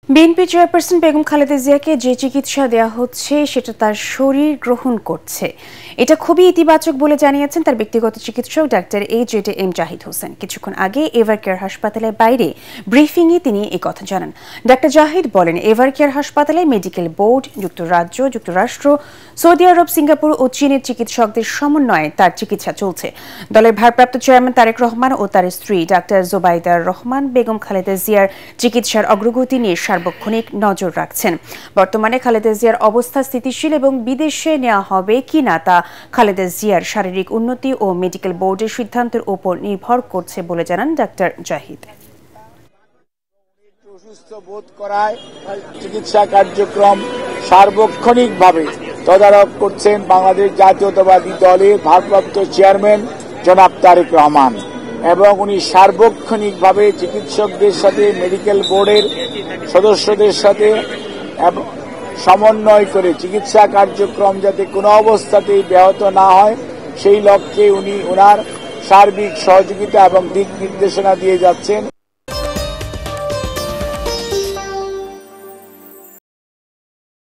BNP chairperson Begum Khaleda জিয়াকে যে চিকিৎসা দেওয়া হচ্ছে সেটা তার শরীর গ্রহণ করছে, এটা খুবই ইতিবাচক বলে জানিয়েছেন তার ব্যক্তিগত চিকিৎসক ডাক্তার AJM জাহিদ হোসেন। কিছুক্ষণ আগে এভারকেয়ার হাসপাতালের বাইরে ব্রিফিংয়ে তিনি এই কথা জানান। ডাক্তার জাহিদ বলেন, এভারকেয়ার হাসপাতালে মেডিকেল বোর্ড, যুক্তরাজ্য, যুক্তরাষ্ট্র, সৌদি আরব, সিঙ্গাপুর ও চীনের চিকিৎসকদের সমন্বয়ে তার চিকিৎসা চলছে। দলের ভারপ্রাপ্ত চেয়ারম্যান তারেক রহমান ও তার স্ত্রী ডাক্তার জোবাইদার রহমান বেগম খালেদা জিয়ার চিকিৎসার অগ্রগতি নিয়ে সার্বক্ষণিক নজর রাখছেন। বর্তমানে খালেদা জিয়ার অবস্থা স্থিতিশীল এবং বিদেশে নেওয়া হবে কিনা তা খালেদা জিয়ার শারীরিক উন্নতি ও মেডিকেল বোর্ডের সিদ্ধান্তের উপর নির্ভর করছে বলে জানান ডাক্তার জাহিদ। অসুস্থ বোধ করায় চিকিৎসা কার্যক্রম সার্বক্ষণিকভাবে তদারক করছেন বাংলাদেশ জাতীয়তাবাদী দলের ভারপ্রাপ্ত চেয়ারম্যান জনাব তারেক রহমান, এবং উনি সার্বক্ষণিকভাবে চিকিৎসকদের সাথে, মেডিকেল বোর্ডের সদস্যদের সাথে সমন্বয় করে চিকিৎসা কার্যক্রম যাতে কোনো অবস্থাতেই ব্যাহত না হয় সেই লক্ষ্যে উনি ওনার সার্বিক সহযোগিতা এবং দিক নির্দেশনা দিয়ে যাচ্ছেন।